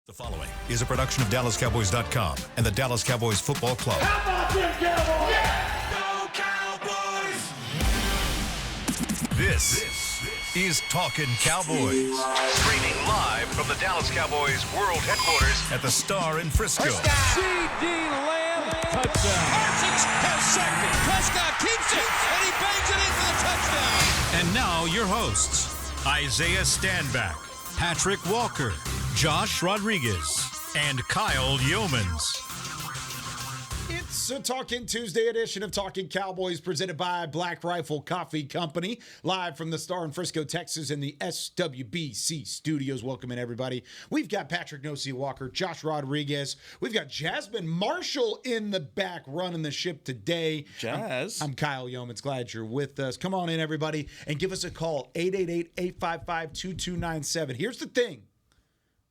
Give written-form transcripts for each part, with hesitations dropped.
The following is a production of DallasCowboys.com and the Dallas Cowboys Football Club. How about them Cowboys? Yeah! Go Cowboys! This is Talkin Cowboys. Streaming live from the Dallas Cowboys World Headquarters at the Star in Frisco. C.D. Lamb, touchdown. Parsons has sacked it. Prescott keeps it, and he bangs it in for the touchdown. And now your hosts, Isaiah Stanback, Patrik Walker, Josh Rodriguez, and Kyle Youmans. It's a Talkin Tuesday edition of Talkin Cowboys presented by Black Rifle Coffee Company, live from the Star in Frisco, Texas, in the SWBC studios. Welcome in, everybody. We've got Patrik Walker, Josh Rodriguez. We've got Jasmine Marshall in the back running the ship today. Jazz. I'm Kyle Youmans. Glad you're with us. Come on in, everybody, and give us a call, 888-855-2297. Here's the thing.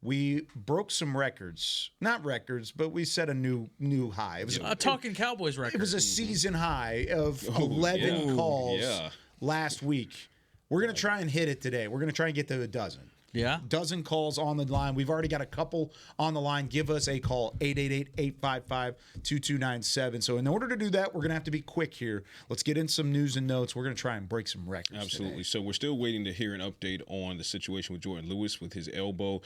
We broke some records. Not records, but we set a new high. It was a Talkin Cowboys record. It was a season high of 11 calls last week. We're going to try and hit it today. We're going to try and get to a dozen. Yeah. Dozen calls on the line. We've already got a couple on the line. Give us a call, 888-855-2297. So in order to do that, we're going to have to be quick here. Let's get in some news and notes. We're going to try and break some records Absolutely. today. So we're still waiting to hear an update on the situation with Jordan Lewis with his elbow.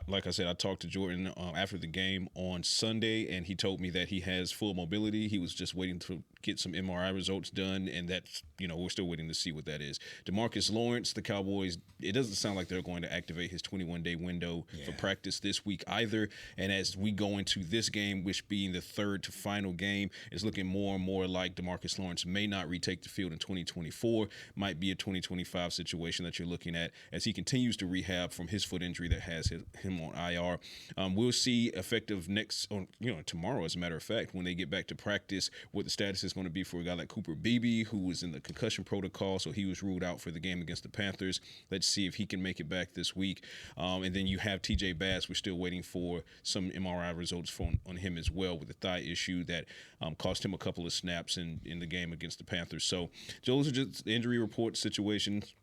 Like I said, I talked to Jordan after the game on Sunday, and he told me that he has full mobility. He was just waiting to get some MRI results done, and that's, we're still waiting to see what that is. DeMarcus Lawrence, the Cowboys, it doesn't sound like they're going to activate his 21-day window for practice this week either. And as we go into this game, which being the third to final game, it's looking more and more like DeMarcus Lawrence may not retake the field in 2024. Might be a 2025 situation that you're looking at as he continues to rehab from his foot injury that has him on IR. We'll see effective tomorrow, as a matter of fact, when they get back to practice, what the status is going to be for a guy like Cooper Beebe, who was in the concussion protocol, so he was ruled out for the game against the Panthers. Let's see if he can make it back this week. And then you have TJ Bass. We're still waiting for some MRI results on him as well with the thigh issue that cost him a couple of snaps in the game against the Panthers. So those are just the injury report situations.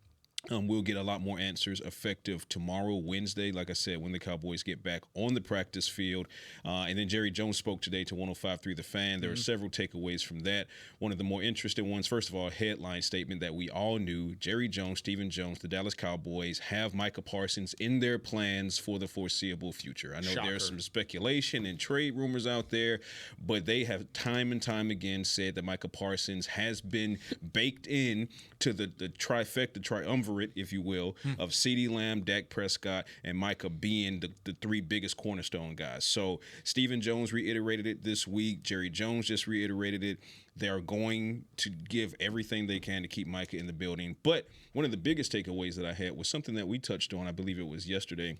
We'll get a lot more answers effective tomorrow, Wednesday, like I said, when the Cowboys get back on the practice field. And then Jerry Jones spoke today to 105.3 The Fan. There are several takeaways from that. One of the more interesting ones, first of all, a headline statement that we all knew. Jerry Jones, Stephen Jones, the Dallas Cowboys have Micah Parsons in their plans for the foreseeable future. I know there's some speculation and trade rumors out there, but they have time and time again said that Micah Parsons has been baked in to the trifecta, triumvirate, if you will, of CeeDee Lamb, Dak Prescott, and Micah being the three biggest cornerstone guys. So Stephen Jones reiterated it this week. Jerry Jones just reiterated it. They're going to give everything they can to keep Micah in the building. But one of the biggest takeaways that I had was something that we touched on, I believe it was yesterday.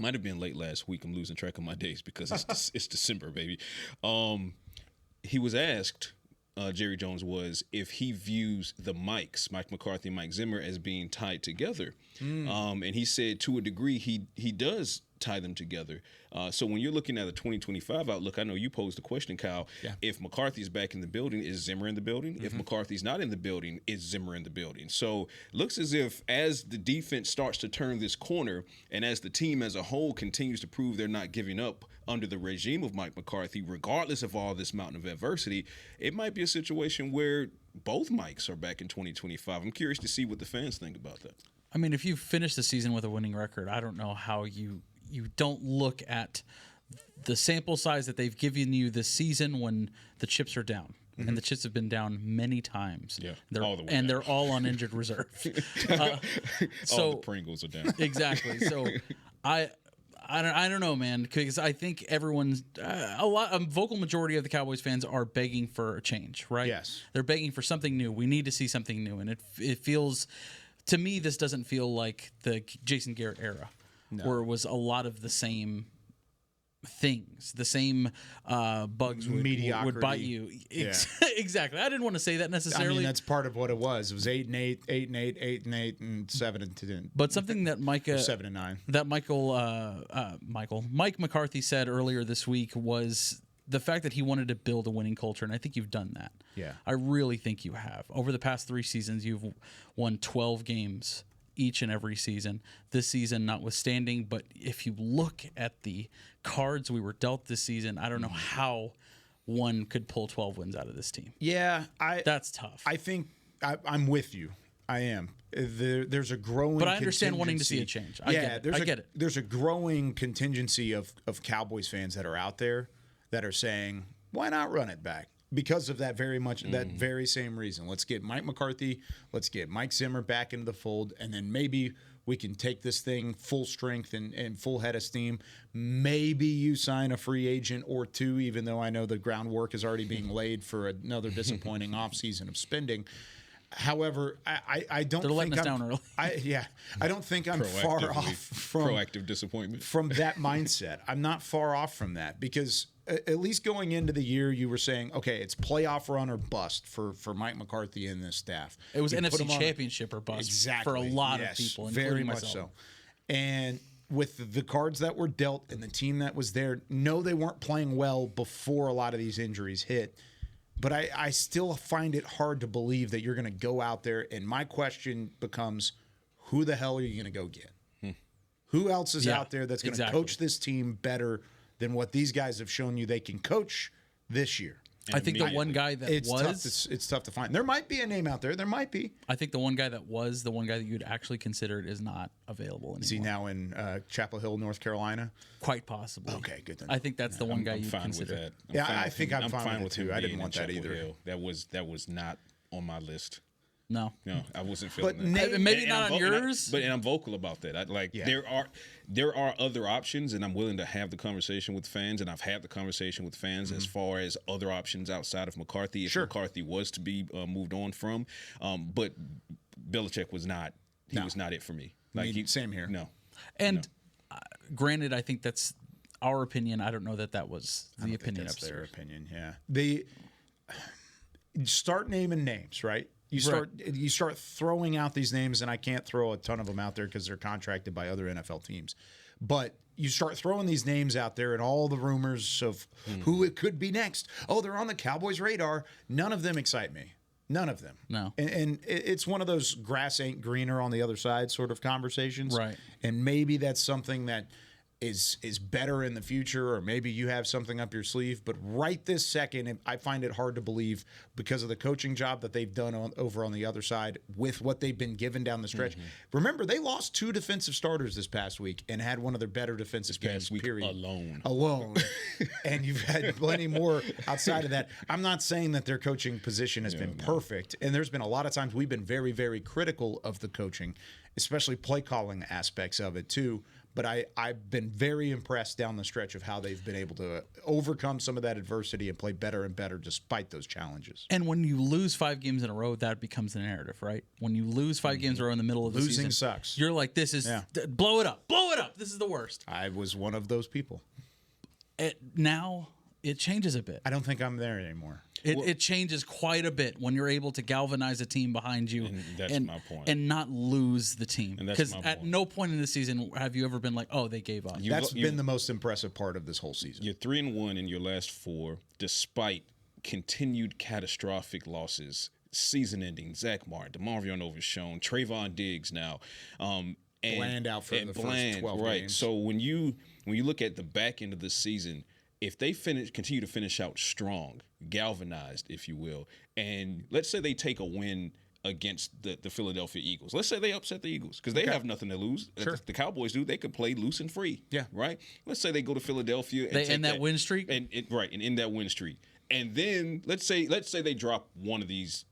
Might have been late last week. I'm losing track of my days because it's December, baby. He was asked, Jerry Jones was, if he views the Mikes, Mike McCarthy and Mike Zimmer, as being tied together. And he said to a degree he does tie them together. So when you're looking at the 2025 outlook, I know you posed the question, Kyle, if McCarthy's back in the building, is Zimmer in the building? If McCarthy's not in the building, is Zimmer in the building? So it looks as if as the defense starts to turn this corner and as the team as a whole continues to prove they're not giving up under the regime of Mike McCarthy, regardless of all this mountain of adversity, it might be a situation where both Mikes are back in 2025. I'm curious to see what the fans think about that. I mean, if you finish the season with a winning record, I don't know how you don't look at the sample size that they've given you this season when the chips are down. And the chips have been down many times. Yeah, they're all on injured reserve. All the Pringles are down. Exactly. So I don't know, man, because I think everyone's a vocal majority of the Cowboys fans are begging for a change, right? Yes. They're begging for something new. We need to see something new. And it feels, to me, this doesn't feel like the Jason Garrett era, where it was a lot of the same things, the same bugs would bite you. Exactly. I didn't want to say that necessarily. I mean, that's part of what it was. It was 8-8, 8-8, 8-8, and 7-10. But something that Micah 7-9. That Mike McCarthy said earlier this week was the fact that he wanted to build a winning culture, and I think you've done that. Yeah. I really think you have. Over the past 3 seasons, you've won 12 games each and every season, this season notwithstanding. But if you look at the cards we were dealt this season, I don't know how one could pull 12 wins out of this team. Yeah, that's tough. I think I'm with you. I am. There's a growing. But I understand wanting to see a change. I get it. There's a growing contingency of Cowboys fans that are out there that are saying, "Why not run it back?" Because of that very same reason. Let's get Mike McCarthy. Let's get Mike Zimmer back into the fold, and then maybe we can take this thing full strength and full head of steam. Maybe you sign a free agent or two, even though I know the groundwork is already being laid for another disappointing offseason of spending. However, I don't They're letting think us down early. I don't think I'm far off from proactive disappointment from that mindset. I'm not far off from that because at least going into the year, you were saying, okay, it's playoff run or bust for Mike McCarthy and this staff. It was You put NFC him on- Championship or bust exactly, for a lot yes, of people, very including much myself. so. And with the cards that were dealt and the team that was there, no, they weren't playing well before a lot of these injuries hit. But I still find it hard to believe that you're going to go out there. And my question becomes, who the hell are you going to go get? Who else is out there that's going to coach this team better than what these guys have shown you they can coach this year? I think the one guy that it's tough to find. There might be a name out there. There might be. I think the one guy that you'd actually considered is not available anymore. Is he now in Chapel Hill, North Carolina? Quite possibly. Okay, good. I think that's the one guy you fine consider. with that. Yeah, I think I'm fine with it too. him I didn't being want in that Chapel either. Hill. That was not on my list. No, I wasn't feeling But that. maybe not on yours. But I'm vocal about that. There are other options, and I'm willing to have the conversation with fans, and I've had the conversation with fans as far as other options outside of McCarthy, if McCarthy was to be moved on from. But Belichick was not. He was not it for me. Same here. No. And granted, I think that's our opinion. I don't know that was the opinion That's their upstairs. opinion. Yeah. They start naming names, right? You start throwing out these names, and I can't throw a ton of them out there because they're contracted by other NFL teams. But you start throwing these names out there and all the rumors of who it could be next. Oh, they're on the Cowboys' radar. None of them excite me. None of them. No. And it's one of those grass ain't greener on the other side sort of conversations. Right. And maybe that's something that is better in the future, or maybe you have something up your sleeve. But right this second, I find it hard to believe because of the coaching job that they've done over on the other side with what they've been given down the stretch. Remember, they lost 2 defensive starters this past week and had one of their better defensive games, period. Alone. And you've had plenty more outside of that. I'm not saying that their coaching position has been perfect. And there's been a lot of times we've been very, very critical of the coaching, especially play calling aspects of it too. But I've been very impressed down the stretch of how they've been able to overcome some of that adversity and play better and better despite those challenges. And when you lose 5 games in a row, that becomes the narrative, right? When you lose 5 games in a row in the middle of the season, losing sucks. You're like, this is blow it up, This is the worst. I was one of those people. Now it changes a bit. I don't think I'm there anymore. It changes quite a bit when you're able to galvanize a team behind you my point. and not lose the team. Because my at point. no point in the season have you ever been like, oh, they gave up. That's been the most impressive part of this whole season. You're 3-1 in your last 4, despite continued catastrophic losses, season-ending. Zach Martin, DeMarvion Overshown, Trayvon Diggs now, and Bland out for the first 12 right. games. So when you look at the back end of the season, if they continue to finish out strong, galvanized, if you will, and let's say they take a win against the Philadelphia Eagles. Let's say they upset the Eagles because they have nothing to lose. Sure. The Cowboys do. They could play loose and free. Yeah. Right? Let's say they go to Philadelphia and They take end that win streak? and end that win streak. And then let's say they drop one of these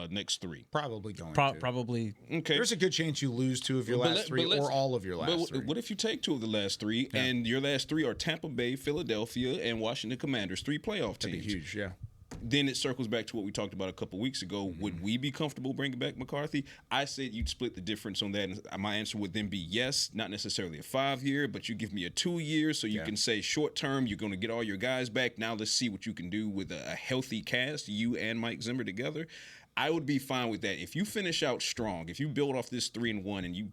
next 3. Probably going to. Probably. Okay. There's a good chance you lose 2 of your last 3 or all of your last 3. What if you take 2 of the last 3 and your last 3 are Tampa Bay, Philadelphia, and Washington Commanders, 3 playoff teams? That'd be huge, yeah. Then it circles back to what we talked about a couple weeks ago. Would we be comfortable bringing back McCarthy? I said you'd split the difference on that. And my answer would then be yes, not necessarily a 5-year, but you give me a 2-year so you can say short term, you're going to get all your guys back. Now let's see what you can do with a healthy cast, you and Mike Zimmer together. I would be fine with that. If you finish out strong, if you build off this 3-1 and you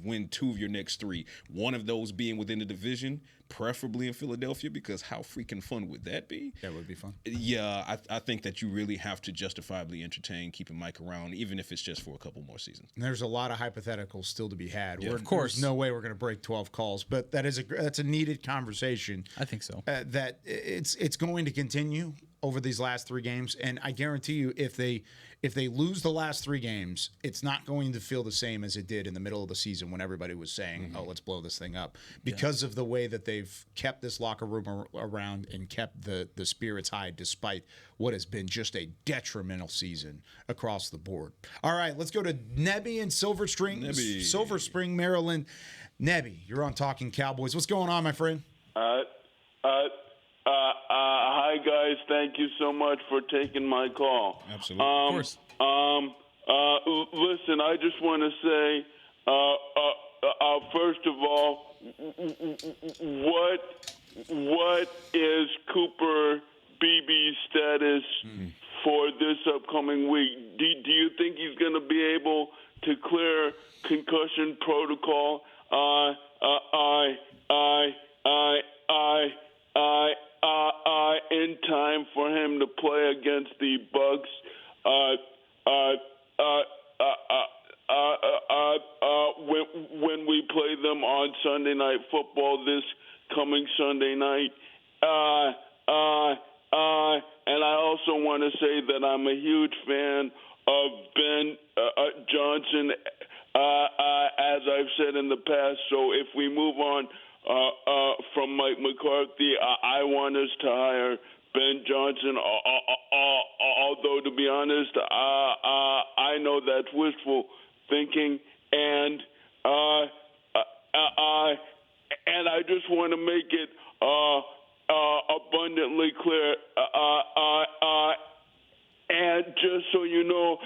win 2 of your next 3, one of those being within the division, preferably in Philadelphia, because how freaking fun would that be? That would be fun. Yeah, I think that you really have to justifiably entertain keeping Mike around, even if it's just for a couple more seasons. And there's a lot of hypotheticals still to be had. Yeah, of course. There's no way we're going to break 12 calls, but that's a needed conversation. I think so. That it's going to continue over these last 3 games, and I guarantee you, if they lose the last 3 games, it's not going to feel the same as it did in the middle of the season when everybody was saying, "Oh, let's blow this thing up," because of the way that they've kept this locker room around and kept the spirits high despite what has been just a detrimental season across the board. All right, let's go to Nebby in Silver Spring, Maryland. Nebby, you're on Talkin Cowboys. What's going on, my friend? Hi, guys. Thank you so much for taking my call. Absolutely. Of course. Listen, I just want to say, first of all, what is Cooper BB's status for this upcoming week? Do you think he's going to be able to clear concussion protocol? In time for him to play against the Bucks when we play them on Sunday Night Football this coming Sunday night. And I also want to say that I'm a huge fan of Ben Johnson, as I've said in the past. So if we move on from Mike McCarthy, I want us to hire Ben Johnson, although, to be honest, I know that's wishful thinking, and I just want to make it abundantly clear, and just so you know,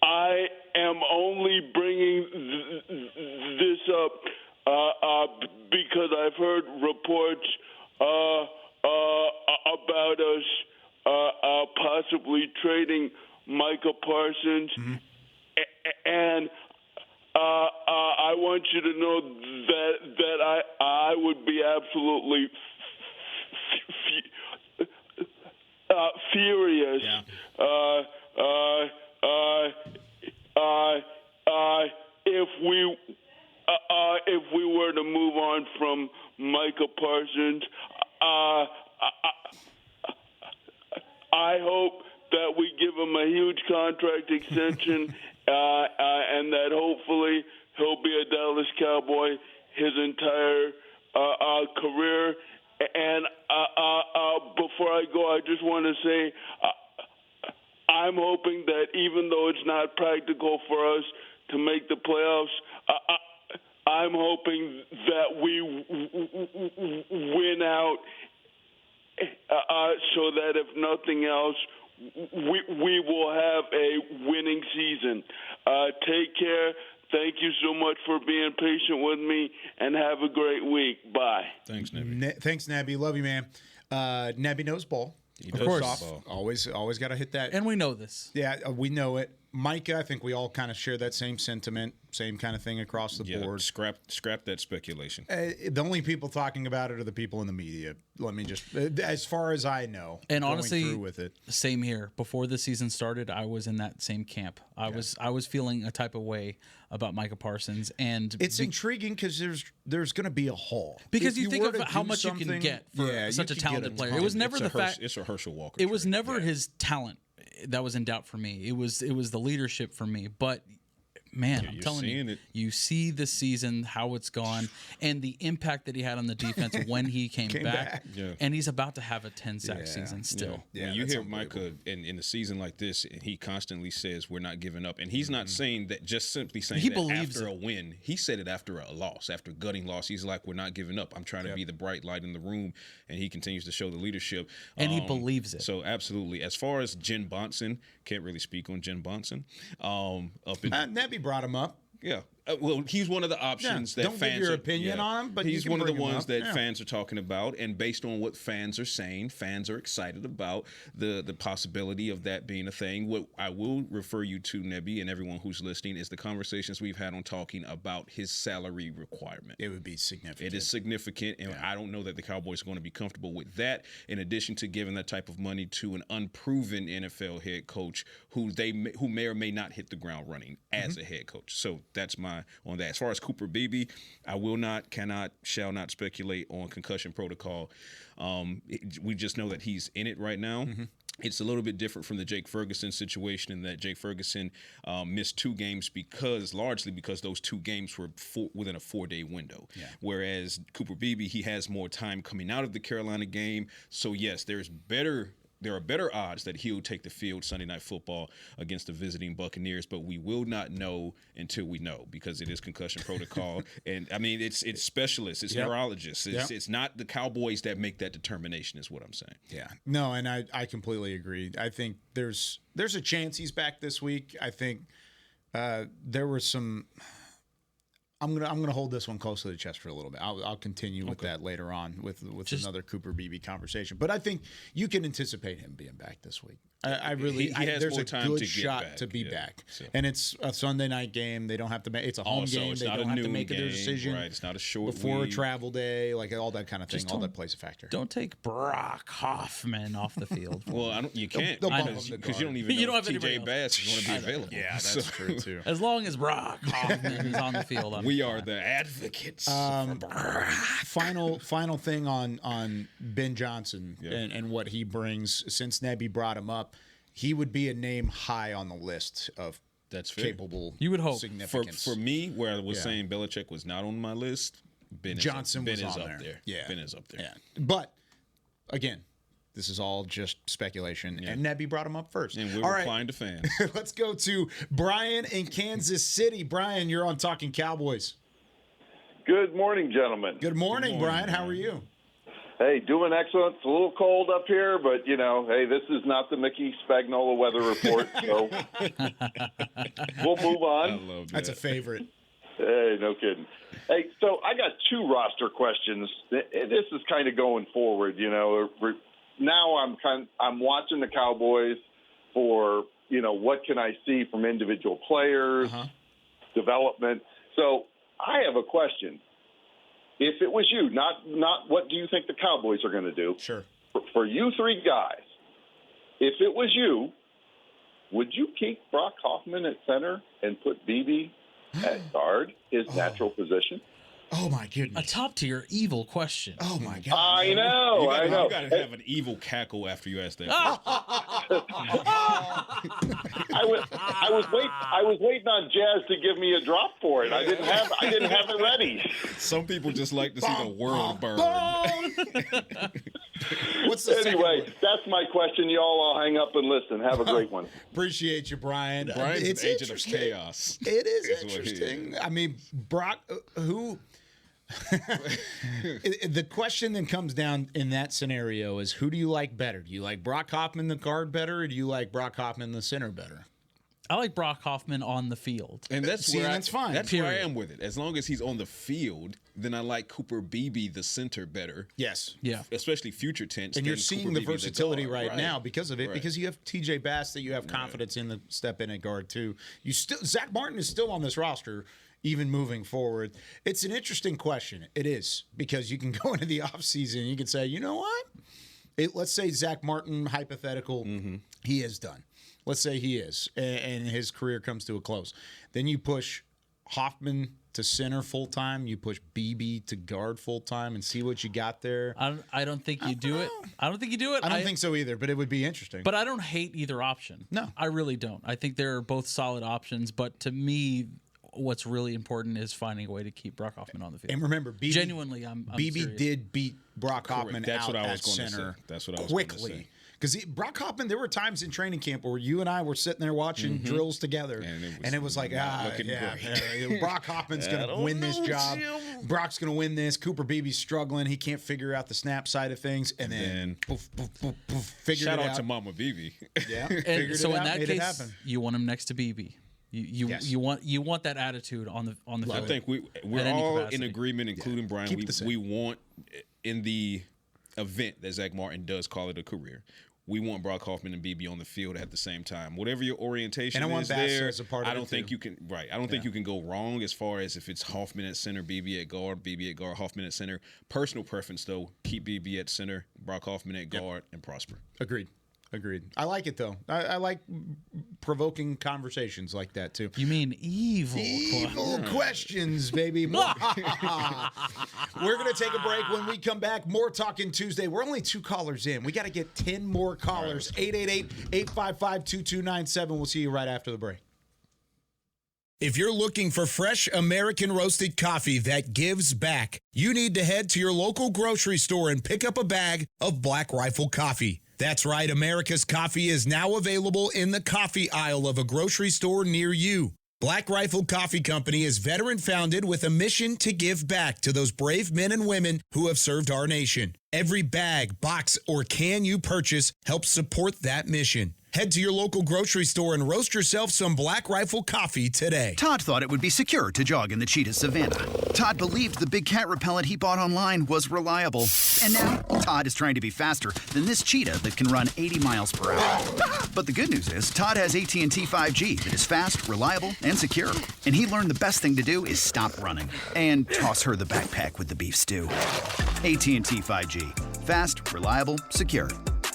I am only bringing this up because I've heard reports about us possibly trading Micah Parsons, and I want you to know that I would be absolutely furious if we were to move on from Micah Parsons. I hope that we give him a huge contract extension, and that hopefully he'll be a Dallas Cowboy his entire career. And before I go, I just want to say I'm hoping that even though it's not practical for us to make the playoffs, I'm hoping that we win out so that if nothing else, we will have a winning season. Take care. Thank you so much for being patient with me, and have a great week. Bye. Thanks, Nebby. Thanks, Nebby. Love you, man. Nebby knows ball. Of course. Always got to hit that. And we know this. Yeah, we know it. Micah, I think we all kind of share that same sentiment, same kind of thing across the board. Scrap that speculation. The only people talking about it are the people in the media. Let me just, as far as I know, And going honestly, through with it. same here. Before the season started, I was in that same camp. I was feeling a type of way about Micah Parsons, and It's intriguing because there's going to be a haul. because If you think were of to how do much you can something- get for yeah, such you a could get talented player. It was never It's the fact. It's a Herschel Walker. It was trade. never his talent that was in doubt for me. It was the leadership for me. But man, I'm you're telling seeing you, it. you see this season how it's gone and the impact that he had on the defense when he came back. Yeah. And he's about to have a 10-sack season still. Yeah, when you that's hear Micah in a season like this, and he constantly says we're not giving up, and he's not saying that just simply saying He that believes after it. a win. He said it after a loss, after a gutting loss. He's like, we're not giving up. I'm trying to be the bright light in the room, and he continues to show the leadership. And he believes it. So absolutely. As far as Jen Bonson, can't really speak on Jen Bonson. Up in Nebby brought him up. yeah, Well, he's one of the options that don't fans give your opinion on him, but he's you can one of the bring him ones up. that Yeah. fans are talking about, and based on what fans are saying, fans are excited about the possibility of that being a thing. What I will refer you to, Nebby, and everyone who's listening, is the conversations we've had on talking about his salary requirement. It would be significant. It is significant, and I don't know that the Cowboys are going to be comfortable with that. In addition to giving that type of money to an unproven NFL head coach who may or may not hit the ground running as a head coach. So that's my on that. As far as Cooper Beebe, I will not, cannot, shall not speculate on concussion protocol. We just know that he's in it right now. It's a little bit different from the Jake Ferguson situation in that Jake Ferguson missed 2 games largely because those 2 games were within a 4-day window. Yeah. Whereas Cooper Beebe, he has more time coming out of the Carolina game. So yes, there are better odds that he'll take the field Sunday Night Football against the visiting Buccaneers, but we will not know until we know because it is concussion protocol. And I mean, it's specialists, it's neurologists. It's not the Cowboys that make that determination is what I'm saying. Yeah. No, and I completely agree. I think there's a chance he's back this week. I think there were some I'm gonna hold this one close to the chest for a little bit. I'll continue with that later on with another Cooper Beebe conversation. But I think you can anticipate him being back this week. I really he has there's more a time good to get shot back. to be Yeah, back, so. and it's a Sunday night game. They don't have to make it's a home Also, game. it's They not don't a have to noon make their game, decision right? It's not a short before week. a travel day, like all that kind of thing. All that plays a factor. Don't take Brock Hoffman off the field. Well, you can't they'll bump because him to you don't guard. even know You don't if have anybody TJ else. Bass is going to be available. Yeah, that's true too. As long as Brock Hoffman is on the field, I'm We fine. are the advocates. Final thing on Ben Johnson and what he brings. Since Nebby brought him up, he would be a name high on the list of That's fair. capable. You would hope. significance. For me, where I was saying Belichick was not on my list, Ben Johnson is was on up there. Yeah, Ben is up there. Yeah, but again, this is all just speculation, and Nebby brought him up first. And we're all right, replying to fans. let's go to Brian in Kansas City. Brian, you're on Talking Cowboys. Good morning, gentlemen. Good morning, Brian. How are you? Hey, doing excellent. It's a little cold up here, but, hey, this is not the Mickey Spagnola weather report, so we'll move on. I love that. That's a favorite. Hey, no kidding. Hey, so I got 2 roster questions. This is kind of going forward, Now I'm watching the Cowboys for, what can I see from individual players, development. So I have a question. If it was you, not what do you think the Cowboys are going to do? Sure. For you 3 guys, if it was you, would you keep Brock Hoffman at center and put Beebe at guard, his natural position? Oh my A goodness. top tier evil question. Oh my God. I know. You got to have an evil cackle after you ask that. I was waiting on Jazz to give me a drop for it. I didn't have it ready. Some people just like to see the world burn. What's the second Anyway, one? that's my question. Y'all, I'll hang up and listen. Have a great one. Appreciate you, Brian. Brian's It's an agent of interesting. chaos. It is Is what he interesting. is. I mean, Brock, who? The question then comes down in that scenario is who do you like better? Do you like Brock Hoffman the guard better, or do you like Brock Hoffman the center better? I like Brock Hoffman on the field. And that's See, where that's fine. That's where I Period. am with it. As long as he's on the field, then I like Cooper Beebe, the center, better. Yes. Yeah. Especially future tense. And you're than seeing Cooper the Beebe, versatility guard. right now because of it, Right. because you have TJ Bass that you have confidence in the step in at guard too. Zach Martin is still on this roster, even moving forward. It's an interesting question. It is, because you can go into the offseason and you can say, you know what? Let's say Zach Martin, hypothetical, he is done. Let's say he is, and his career comes to a close. Then you push Hoffman to center full time. You push Beebe to guard full time, and see what you got there. I don't think you do it. I don't think you do it. I don't think so either, but it would be interesting. But I don't hate either option. No. I really don't. I think they're both solid options. But to me, what's really important is finding a way to keep Brock Hoffman on the field. And remember, Beebe, Genuinely, I'm Beebe serious. did beat Brock Hoffman That's out what I was at gonna center say. That's what I was gonna quickly. say. Because Brock Hoffman, there were times in training camp where you and I were sitting there watching drills together, and it was like, looking great. Brock Hoffman's going to win this job. Brock's going to win this. Cooper Beebe's struggling. He can't figure out the snap side of things, and then poof, poof, poof, poof, figured Shout it out out. to Mama Beebe. Yeah, And figured so it in out, that made it case, happen. you want him next to Beebe. You want that attitude on the field. I think we're all in agreement, including Brian. We want, in the event that Zach Martin does call it a career, we want Brock Hoffman and BB on the field at the same time. Whatever your orientation is there, as a part of I don't think you can. Right, I don't think you can go wrong as far as if it's Hoffman at center, BB at guard, Hoffman at center. Personal preference though, keep BB at center, Brock Hoffman at guard, and prosper. Agreed. I like it though. I like provoking conversations like that too. You mean evil questions, baby. We're gonna take a break. When we come back, more Talkin Tuesday. We're only 2 callers in. We got to get 10 more callers. 888-855-2297. We'll see you right after the break. If you're looking for fresh American roasted coffee that gives back, you need to head to your local grocery store and pick up a bag of Black Rifle coffee. That's right, America's coffee is now available in the coffee aisle of a grocery store near you. Black Rifle Coffee Company is veteran-founded with a mission to give back to those brave men and women who have served our nation. Every bag, box, or can you purchase helps support that mission. Head to your local grocery store and roast yourself some Black Rifle coffee today. Todd thought it would be secure to jog in the cheetah savanna. Todd believed the big cat repellent he bought online was reliable. And now, Todd is trying to be faster than this cheetah that can run 80 miles per hour. But the good news is, Todd has AT&T 5G that is fast, reliable, and secure. And he learned the best thing to do is stop running and toss her the backpack with the beef stew. AT&T 5G. Fast, reliable, secure.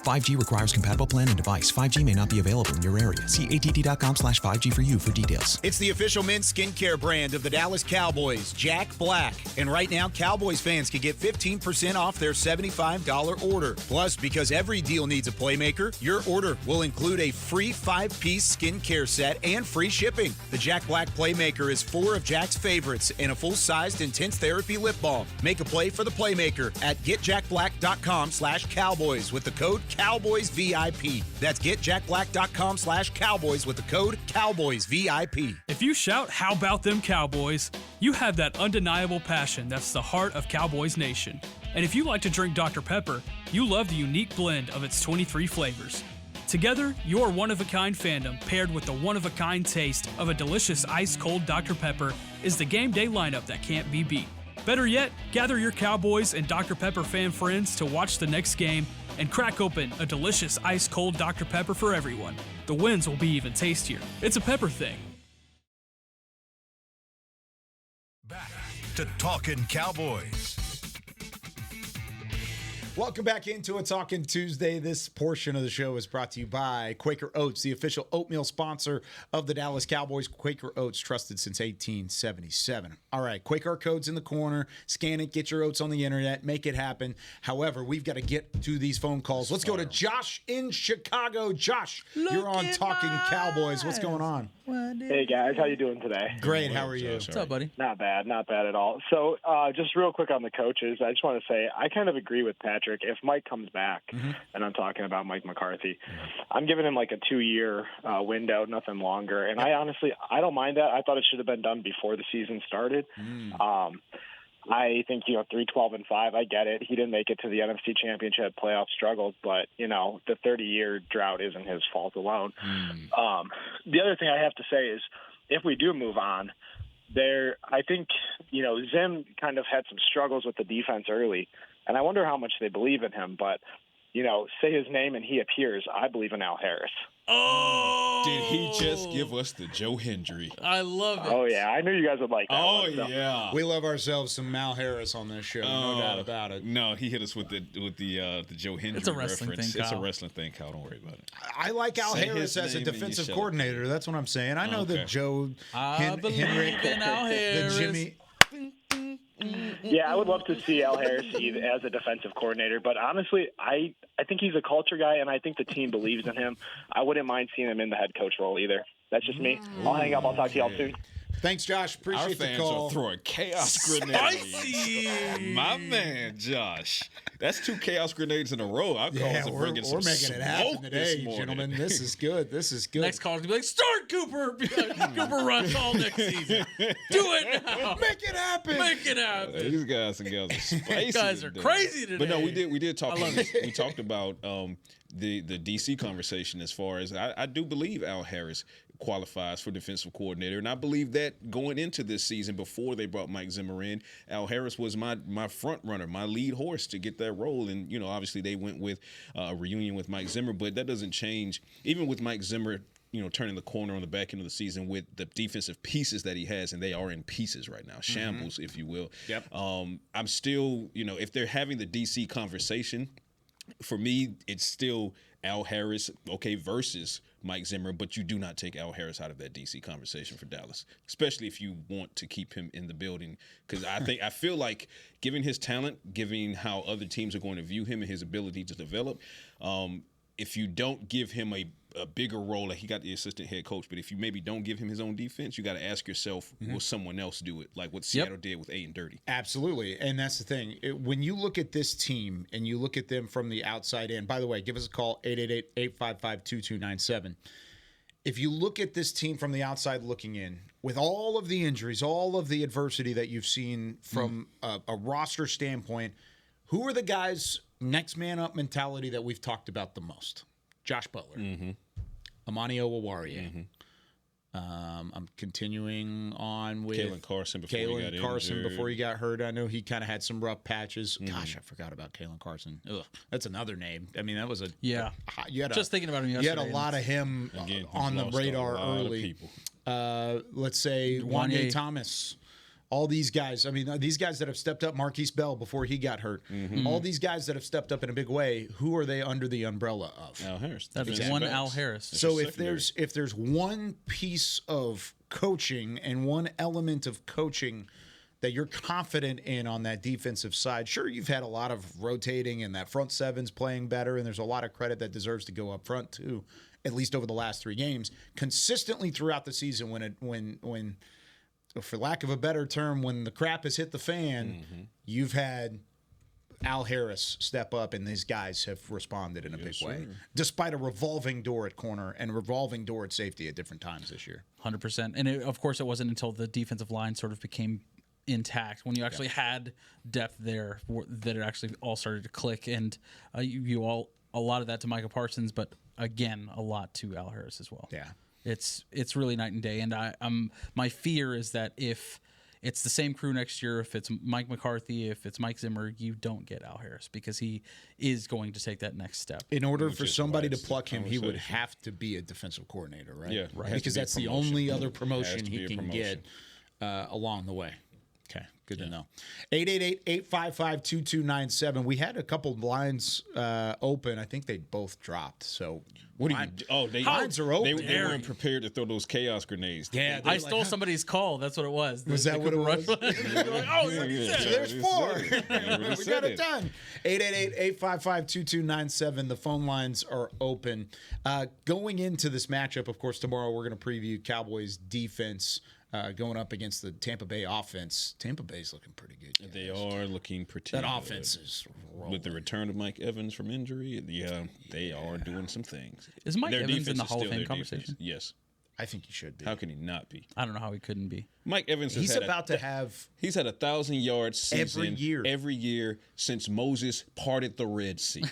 5G requires compatible plan and device. 5G may not be available in your area. See att.com/5G for you for details. It's the official men's skincare brand of the Dallas Cowboys, Jack Black. And right now, Cowboys fans can get 15% off their $75 order. Plus, because every deal needs a playmaker, your order will include a free 5-piece skincare set and free shipping. The Jack Black Playmaker is 4 of Jack's favorites and a full-sized intense therapy lip balm. Make a play for the playmaker at getjackblack.com/Cowboys with the code Cowboys VIP. That's getjackblack.com/Cowboys with the code Cowboys VIP. If you shout, "How about them Cowboys?" you have that undeniable passion that's the heart of Cowboys Nation. And if you like to drink Dr. Pepper, you love the unique blend of its 23 flavors. Together, your one-of-a-kind fandom paired with the one-of-a-kind taste of a delicious ice-cold Dr. Pepper is the game day lineup that can't be beat. Better yet, gather your Cowboys and Dr. Pepper fan friends to watch the next game and crack open a delicious ice-cold Dr. Pepper for everyone. The wins will be even tastier. It's a pepper thing. Back to Talkin Cowboys. Welcome back into a Talkin Tuesday. This portion of the show is brought to you by Quaker Oats, the official oatmeal sponsor of the Dallas Cowboys. Quaker Oats, trusted since 1877. All right, Quaker code's in the corner. Scan it, get your oats on the internet, make it happen. However, we've got to get to these phone calls. Let's go to Josh in Chicago. Josh, you're on Talkin Cowboys. What's going on? Hey, guys. How you doing today? Great. How are you? What's up, buddy? Not bad at all. So just real quick on the coaches, I just want to say I kind of agree with Patrick. If Mike comes back, and I'm talking about Mike McCarthy, I'm giving him like a 2-year window, nothing longer. And I honestly don't mind that. I thought it should have been done before the season started. I think, 3-12-5, I get it. He didn't make it to the NFC Championship, playoff struggles, but, the 30-year drought isn't his fault alone. The other thing I have to say is if we do move on, I think, Zim kind of had some struggles with the defense early, and I wonder how much they believe in him. But, say his name and he appears. I believe in Al Harris. Oh! Did he just give us the Joe Hendry? I love it. Oh, yeah. I knew you guys would like that one, so. Yeah. We love ourselves some Al Harris on this show. No doubt about it. No, he hit us with the Joe Hendry It's a wrestling reference. thing, It's Kyle. a wrestling thing, Kyle. Don't worry about it. I like Al Say Harris his as a name and you defensive shall coordinator. That's what I'm saying. I know Okay. that Joe I believe Henry, in Al Harris. the Jimmy. Yeah, I would love to see Al Harris as a defensive coordinator, but honestly, I think he's a culture guy, and I think the team believes in him. I wouldn't mind seeing him in the head coach role either. That's just me. I'll hang up. I'll talk to y'all soon. Thanks, Josh. Our Appreciate the fans call. are throwing chaos grenades. My man, Josh. That's 2 chaos grenades in a row. Our calls are bringing some we're making it happen smoke today, this morning. gentlemen. This is good. This is good. Next caller's going to be like, start Cooper. Be like, Cooper runs all next season. Do it now. Make it happen. Make it happen. These guys and gals are spicy. These guys are today. crazy today. But no, we did talk. We talked about the DC conversation as far as I do believe Al Harris qualifies for defensive coordinator, and I believe that going into this season before they brought Mike Zimmer in, Al Harris was my front runner, my lead horse to get that role. And obviously they went with a reunion with Mike Zimmer, but that doesn't change. Even with Mike Zimmer, turning the corner on the back end of the season with the defensive pieces that he has, and they are in pieces right now, shambles, if you will. Yep. I'm still, if they're having the DC conversation, for me, it's still Al Harris, versus Mike Zimmer, but you do not take Al Harris out of that DC conversation for Dallas, especially if you want to keep him in the building. Because I feel like, given his talent, given how other teams are going to view him and his ability to develop, if you don't give him a bigger role, like he got the assistant head coach, but if you maybe don't give him his own defense, you got to ask yourself, will someone else do it? Like what Seattle did with 8 and Dirty. Absolutely. And that's the thing. When you look at this team and you look at them from the outside in, by the way, give us a call, 888-855-2297. If you look at this team from the outside looking in, with all of the injuries, all of the adversity that you've seen from a roster standpoint, who are the guys next man up mentality that we've talked about the most? Josh Butler, Amani Owawarie. I'm continuing on with Kalen Carson before he got hurt. I know he kind of had some rough patches. Gosh, I forgot about Kalen Carson. Ugh, that's another name. I mean, that was just thinking about him yesterday. You had a lot of him on the radar early. Let's say Wanye Thomas. All these guys, I mean, these guys that have stepped up, Marquise Bell before he got hurt, all these guys that have stepped up in a big way, who are they under the umbrella of? Al Harris. That's one Al Harris. So if there's one piece of coaching and one element of coaching that you're confident in on that defensive side, sure, you've had a lot of rotating and that front seven's playing better, and there's a lot of credit that deserves to go up front too, at least over the last 3 games. Consistently throughout the season, when for lack of a better term, when the crap has hit the fan, you've had Al Harris step up, and these guys have responded in a big way, despite a revolving door at corner and a revolving door at safety at different times this year. 100%. And of course, it wasn't until the defensive line sort of became intact, when you actually had depth there, that it actually all started to click. And a lot of that to Micah Parsons, but again, a lot to Al Harris as well. Yeah. It's really night and day, and my fear is that if it's the same crew next year, if it's Mike McCarthy, if it's Mike Zimmer, you don't get Al Harris, because he is going to take that next step. In order for somebody to pluck him, he would have to be a defensive coordinator, right? Yeah, right. Because that's the only other promotion he can get along the way. Okay, good to know. 888-855-2297. We had a couple lines open. I think they both dropped. So what do you? Lines are open. They weren't prepared to throw those chaos grenades. Yeah, I stole somebody's call. That's what it was. Was that what it was? There's 4. We got it done. 888-855-2297. The phone lines are open. Going into this matchup, of course, tomorrow we're going to preview Cowboys defense going up against the Tampa Bay offense. Tampa Bay's looking pretty good. They are looking pretty good. That offense is rolling. With the return of Mike Evans from injury, they are doing some things. Is Mike Evans in the Hall of Fame conversation? Yes. I think he should be. How can he not be? I don't know how he couldn't be. Mike Evans he's about to have. He's had 1,000-yard season every year since Moses parted the Red Sea.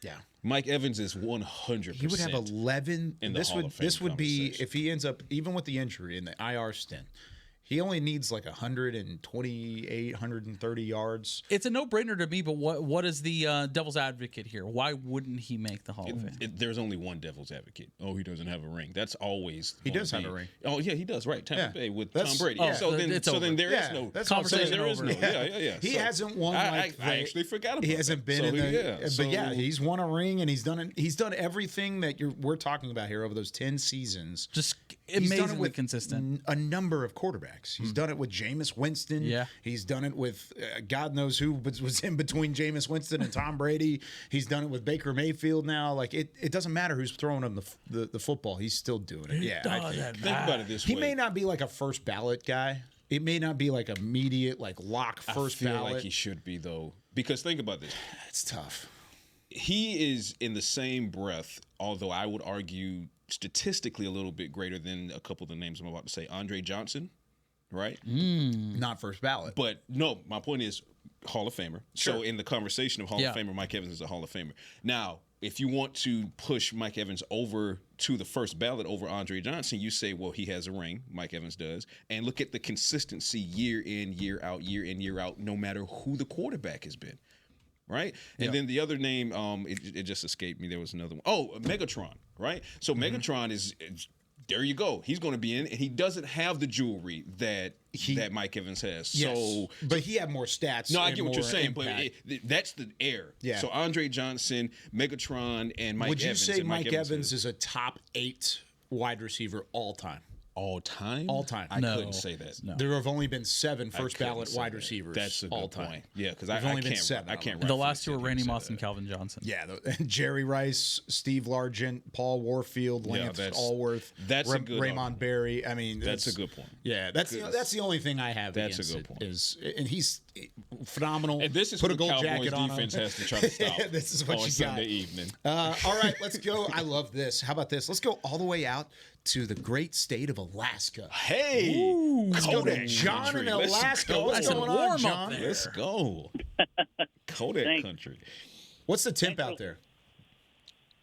Yeah. Mike Evans is 100%. He would have 11. In the Hall of Fame this would be, if he ends up, even with the injury in the IR stint, he only needs like 128, 130 yards. It's a no-brainer to me, but what is the devil's advocate here? Why wouldn't he make the Hall of Fame? There's only one devil's advocate. Oh, he doesn't have a ring. That's always he does have a ring. Oh yeah, he does. Right, Tampa Bay with Tom Brady. Oh, so then there is no conversation. There is no. Yeah. He hasn't won. I actually forgot about. He hasn't been in the. But he's won a ring, and he's done everything that we're talking about here over those 10 seasons. Just amazingly consistent. A number of quarterbacks. He's done it with Jameis Winston. Yeah. He's done it with God knows who was in between Jameis Winston and Tom Brady. He's done it with Baker Mayfield now. Like it doesn't matter who's throwing him the football. He's still doing it. Think about it this way. He may not be like a first ballot guy. It may not be like immediate lock first ballot. I feel like he should be though, because think about this. It's tough. He is in the same breath, although I would argue statistically a little bit greater than a couple of the names I'm about to say. Andre Johnson. Right? Not first ballot. But no, my point is Hall of Famer. Sure. So in the conversation of Hall of Famer, Mike Evans is a Hall of Famer. Now, if you want to push Mike Evans over to the first ballot over Andre Johnson, you say, well, he has a ring. Mike Evans does. And look at the consistency year in, year out, no matter who the quarterback has been. Right? And then the other name, it just escaped me. There was another one. Oh, Megatron, right? So Megatron is there you go. He's going to be in, and he doesn't have the jewelry that Mike Evans has. Yes, so, but he had more stats. No, I get what you're saying, impact. but that's the air. Yeah. So Andre Johnson, Megatron, and Mike Evans. Would you say Mike Evans is a top 8 wide receiver all time? All time? All time. I couldn't say that. No. There have only been 7 first ballot wide receivers. That's a good all time. Point. Yeah, because I've only been 7. I can't. The last 2 are Randy Moss and Calvin Johnson. Yeah, Jerry Rice, Steve Largent, Paul Warfield, Lance Allworth, that's a good Raymond Berry. I mean, that's a good point. Yeah, that's the only thing I have. That's against a good point. And he's phenomenal. And this is put a what gold Cowboys jacket on defense him. has to try to stop. This is what on you Sunday got. evening. All right, let's go. I love this. How about this? Let's go all the way out to the great state of Alaska. Hey, let's go to John country. in Alaska. What's That's going warm on, up John? there. Let's go. Kodak country. What's the temp out there?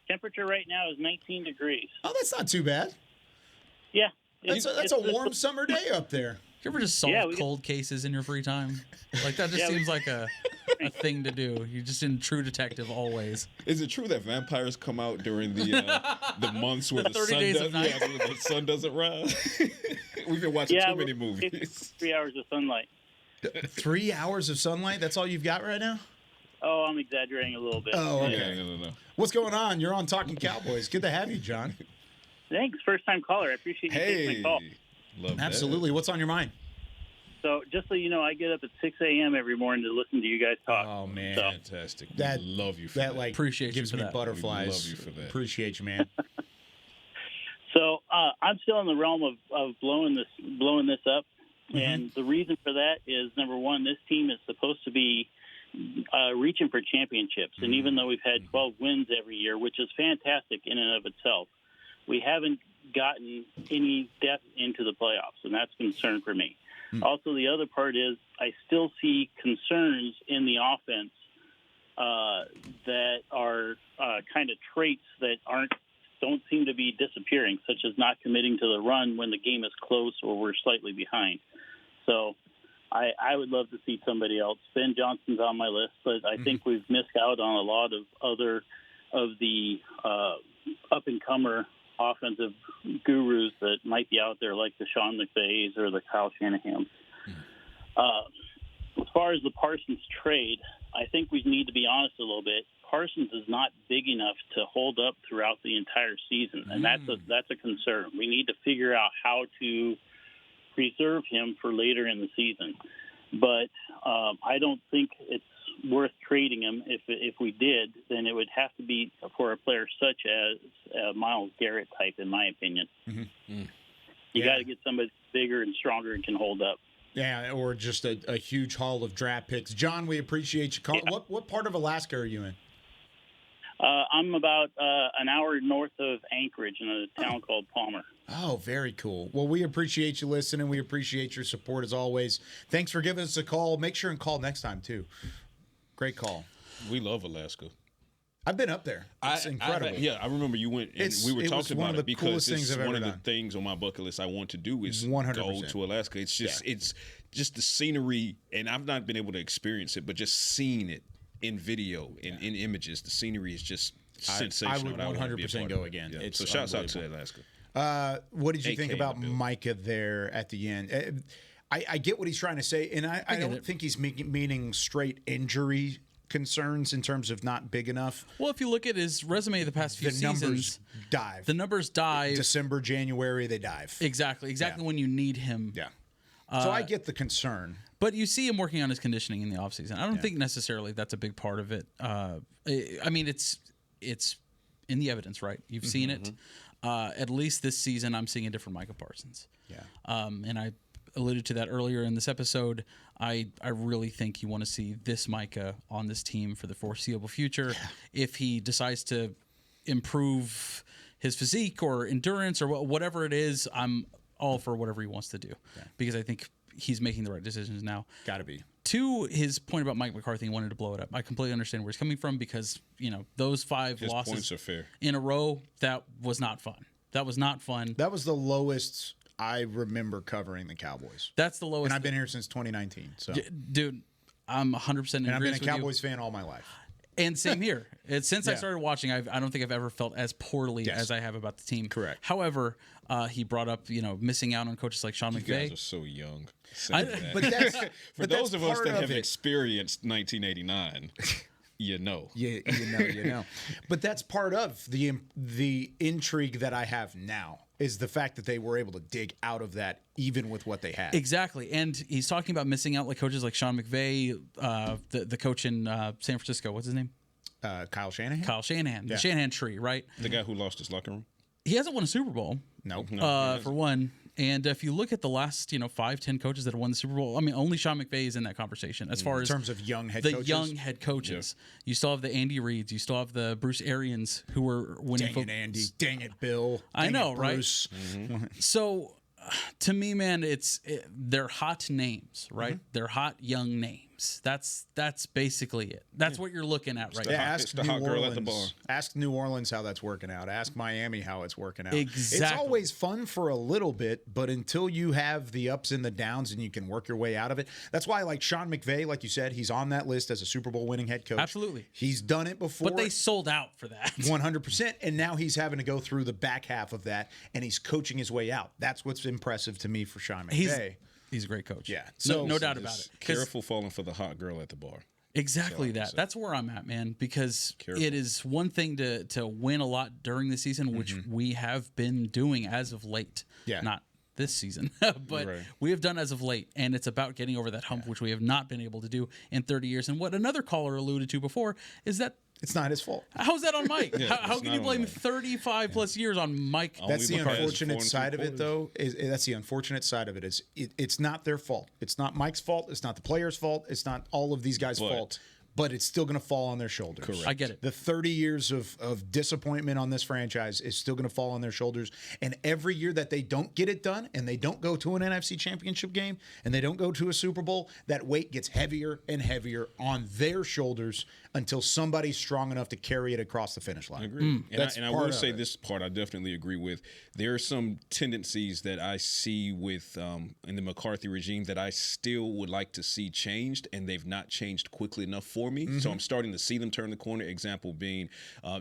Temperature right now is 19 degrees. Oh, that's not too bad. Yeah. That's a warm summer day up there. You ever just solve cold cases in your free time? Like that just seems like a thing to do. You're just in True Detective always. Is it true that vampires come out during the months where the 30 sun days of doesn't night? where the sun doesn't rise? We've been watching too many movies. 3 hours of sunlight. 3 hours of sunlight? That's all you've got right now? Oh, I'm exaggerating a little bit. Oh, okay. No. What's going on? You're on Talkin Cowboys. Good to have you, John. Thanks. First time caller. I appreciate you taking my call. Love Absolutely. that. What's on your mind? So just so you know, I get up at 6 a.m. every morning to listen to you guys talk. Oh, man. So, Fantastic. That love you for that. that. Like, Appreciate gives you for me that. butterflies. We love you for that. Appreciate you, man. So I'm still in the realm of blowing this up, and the reason for that is, number one, this team is supposed to be reaching for championships, and even though we've had 12 wins every year, which is fantastic in and of itself, we haven't gotten any depth into the playoffs, and that's a concern for me. Also, the other part is I still see concerns in the offense that are kind of traits that don't seem to be disappearing, such as not committing to the run when the game is close or we're slightly behind. So I would love to see somebody else. Ben Johnson's on my list, but I think we've missed out on a lot of other of the up-and-comer offensive gurus that might be out there, like the Sean McVays or the Kyle Shanahan. As far as the Parsons trade, I think we need to be honest a little bit. Parsons is not big enough to hold up throughout the entire season, and that's a concern. We need to figure out how to preserve him for later in the season. But I don't think it's worth trading him. If we did, then it would have to be for a player such as Myles Garrett type, in my opinion. You got to get somebody bigger and stronger and can hold up. Yeah, or just a huge haul of draft picks. John, we appreciate you calling. Yeah. What part of Alaska are you in? I'm about an hour north of Anchorage in a town called Palmer. Oh, very cool. Well, we appreciate you listening. We appreciate your support as always. Thanks for giving us a call. Make sure and call next time, too. Great call. We love Alaska. I've been up there. It's incredible. I remember you went, and we were talking about it because it's one of the things on my bucket list I want to do is 100%. go to Alaska. It's just it's just the scenery, and I've not been able to experience it, but just seeing it in video and in images, the scenery is just sensational. I would 100% go again. Yeah. So shouts out to Alaska. What did you think about Micah there at the end? I get what he's trying to say, and I don't think he's meaning straight injury concerns in terms of not big enough. Well, if you look at his resume the past few seasons, the numbers dive. dive. December, January, they dive. Exactly when you need him. Yeah. So I get the concern. But you see him working on his conditioning in the offseason. I don't think necessarily that's a big part of it. I mean, it's in the evidence, right? You've seen it. At least this season, I'm seeing a different Micah Parsons. Yeah. And I alluded to that earlier in this episode. I really think you want to see this Micah on this team for the foreseeable future. Yeah. If he decides to improve his physique or endurance or whatever it is, I'm all for whatever he wants to do because I think he's making the right decisions now. Got to be. To his point about Mike McCarthy and wanting to blow it up, I completely understand where he's coming from because, those 5 His losses points are fair. in a row, that was not fun. That was not fun. That was the lowest I remember covering the Cowboys. That's the lowest. And I've been here since 2019. So, dude, I'm 100% in agreement. And I've been a with you. Cowboys fan all my life. And same here. Since I Yeah. started watching, I don't think I've ever felt as poorly as I have about the team. Correct. However, he brought up, missing out on coaches like Sean You McVay. guys are so young. But that's For but those that's of us part that of have it. experienced 1989, you know. You know. But that's part of the intrigue that I have now is the fact that they were able to dig out of that even with what they had. Exactly. And he's talking about missing out like coaches like Sean McVay, the coach in San Francisco. What's his name? Kyle Shanahan. Kyle Shanahan. Yeah. The Shanahan tree, right? The guy who lost his locker room? He hasn't won a Super Bowl. No. For one. And if you look at the last, 5-10 coaches that have won the Super Bowl, I mean, only Sean McVay is in that conversation as far as in terms of young head the coaches. young head coaches. Yeah. You still have the Andy Reids. You still have the Bruce Arians who were winning. Dang it, Andy. Dang it, Bill. I know, right? Bruce. So, to me, man, they're hot names, right? Mm-hmm. They're hot young names. That's basically it. That's what you're looking at right now. Ask New Orleans. Ask New Orleans how that's working out. Ask Miami how it's working out. Exactly. It's always fun for a little bit, but until you have the ups and the downs and you can work your way out of it. That's why, like Sean McVay, like you said, he's on that list as a Super Bowl winning head coach. Absolutely. He's done it before. But they sold out for that. 100%. And now he's having to go through the back half of that, and he's coaching his way out. That's what's impressive to me for Sean McVay. He's a great coach. Yeah. So no doubt about it. Careful falling for the hot girl at the bar. Exactly that. That's where I'm at, man, because it is one thing to win a lot during the season, which we have been doing as of late. Yeah. Not this season, but we have done as of late, and it's about getting over that hump, which we have not been able to do in 30 years. And what another caller alluded to before is that it's not his fault. How's that on Mike? How can you blame 35 plus years on Mike? That's the unfortunate side of it, though. That's the unfortunate side of it. It's not their fault. It's not Mike's fault. It's not the players' fault. It's not all of these guys' fault. But it's still going to fall on their shoulders. Correct. I get it. The 30 years of disappointment on this franchise is still going to fall on their shoulders. And every year that they don't get it done and they don't go to an NFC championship game and they don't go to a Super Bowl, that weight gets heavier and heavier on their shoulders until somebody's strong enough to carry it across the finish line. I agree. And I will say it. this part I definitely agree with. There are some tendencies that I see with in the McCarthy regime that I still would like to see changed, and they've not changed quickly enough for me. So I'm starting to see them turn the corner. Example being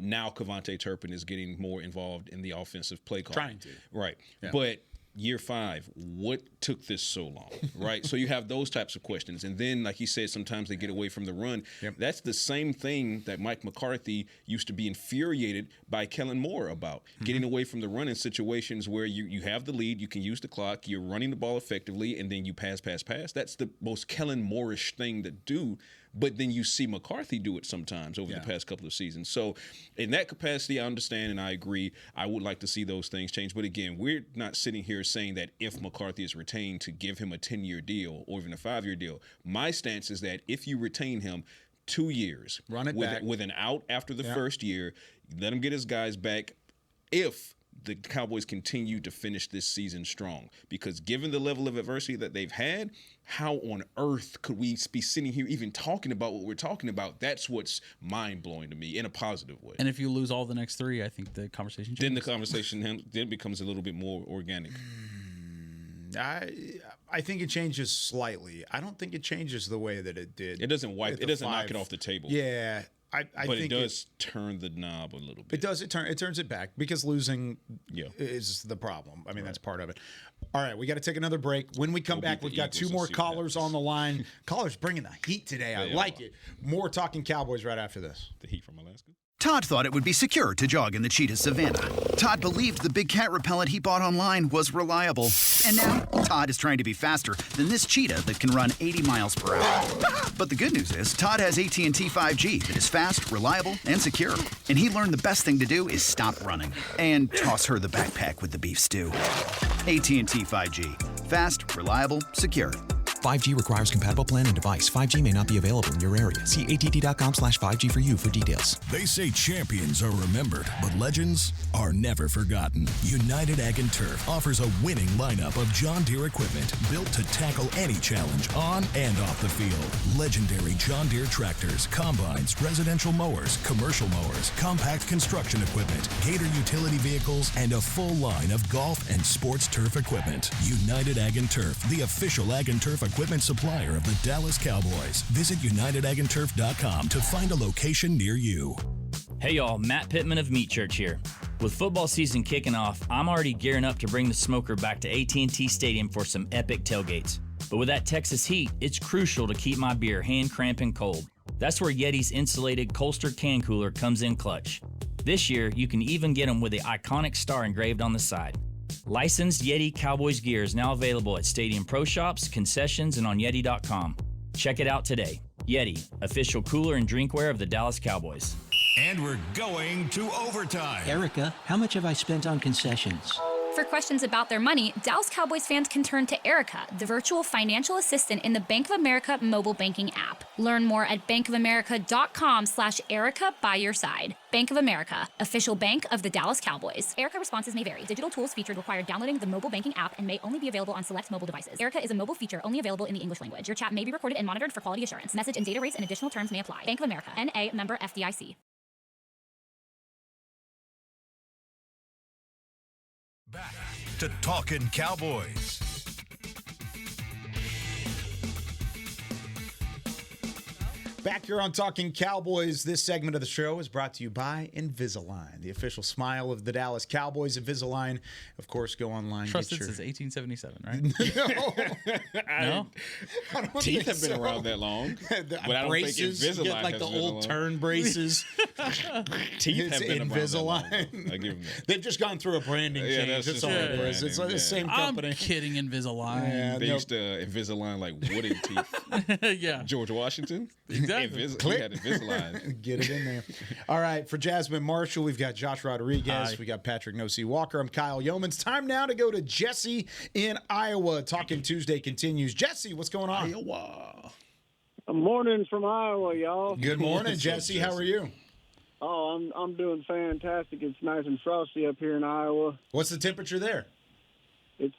now Kevontae Turpin is getting more involved in the offensive play call. Trying to. Right. Yeah. But year 5, what took this so long, right? So you have those types of questions. And then, like you said, sometimes they get away from the run. Yep. That's the same thing that Mike McCarthy used to be infuriated by Kellen Moore about, getting away from the run in situations where you have the lead, you can use the clock, you're running the ball effectively, and then you pass. That's the most Kellen Moore-ish thing to do. But then you see McCarthy do it sometimes over the past couple of seasons. So in that capacity, I understand and I agree. I would like to see those things change. But again, we're not sitting here saying that if McCarthy is retained to give him a 10-year deal or even a 5-year deal. My stance is that if you retain him 2 years, run it back with an out after the first year, let him get his guys back if the Cowboys continue to finish this season strong. Because given the level of adversity that they've had, how on earth could we be sitting here even talking about what we're talking about? That's what's mind-blowing to me in a positive way. And if you lose all the next 3, I think the conversation changes. Then the conversation then becomes a little bit more organic. I think it changes slightly. I don't think it changes the way that it did. It doesn't knock it off the table. Yeah. I but think it does turn the knob a little bit. It does. It turns it back because losing is the problem. I mean, that's part of it. All right, we got to take another break. When we come back, we've got 2 more callers on the line. Callers bringing the heat today. I like it. More Talking Cowboys right after this. The heat from Alaska. Todd thought it would be secure to jog in the cheetah savanna. Todd believed the big cat repellent he bought online was reliable. And now, Todd is trying to be faster than this cheetah that can run 80 miles per hour. But the good news is, Todd has AT&T 5G that is fast, reliable, and secure. And he learned the best thing to do is stop running and toss her the backpack with the beef stew. AT&T 5G. Fast, reliable, secure. 5G requires compatible plan and device. 5G may not be available in your area. See att.com/5G for you for details. They say champions are remembered, but legends are never forgotten. United Ag and Turf offers a winning lineup of John Deere equipment built to tackle any challenge on and off the field. Legendary John Deere tractors, combines, residential mowers, commercial mowers, compact construction equipment, Gator utility vehicles, and a full line of golf and sports turf equipment. United Ag and Turf, the official Ag and Turf equipment supplier of the Dallas Cowboys. Visit UnitedAgAndTurf.com to find a location near you. Hey y'all, Matt Pittman of Meat Church here. With football season kicking off, I'm already gearing up to bring the smoker back to AT&T Stadium for some epic tailgates. But with that Texas heat, it's crucial to keep my beer hand cramping cold. That's where Yeti's insulated Colster can cooler comes in clutch. This year, you can even get them with the iconic star engraved on the side. Licensed Yeti Cowboys gear is now available at Stadium Pro Shops, concessions, and on Yeti.com. Check it out today. Yeti, official cooler and drinkware of the Dallas Cowboys. And we're going to overtime. Erica, how much have I spent on concessions? For questions about their money, Dallas Cowboys fans can turn to Erica, the virtual financial assistant in the Bank of America mobile banking app. Learn more at bankofamerica.com/Erica by your side. Bank of America, official bank of the Dallas Cowboys. Erica responses may vary. Digital tools featured require downloading the mobile banking app and may only be available on select mobile devices. Erica is a mobile feature only available in the English language. Your chat may be recorded and monitored for quality assurance. Message and data rates and additional terms may apply. Bank of America, N.A., member FDIC. Back to Talkin Cowboys. Back here on Talking Cowboys, this segment of the show is brought to you by Invisalign, the official smile of the Dallas Cowboys. Invisalign, of course, go online. Trusted since 1877, right? No? Teeth have been around that long. The but I don't braces, think Invisalign you get like has the been old along. turn braces. Teeth have been around that long. Invisalign. I give them that. They've just gone through a branding Yeah, change. that's That's just all it branding, is. It's like the yeah. same company. I'm kidding, Invisalign. Yeah, They no. used to Invisalign like wooden teeth. Yeah. George Washington. Exactly. He had Invisalign. Get it in there. All right, for Jasmine Marshall, we've got Josh Rodriguez. Hi. We got Patrik "No-See" Walker. I'm Kyle Youmans. Time now to go to Jesse in Iowa. Talking Tuesday continues. Jesse, what's going on? Iowa. Morning from Iowa, y'all. Good morning, What's up, Jesse. How are you? Oh, I'm doing fantastic. It's nice and frosty up here in Iowa. What's the temperature there? It's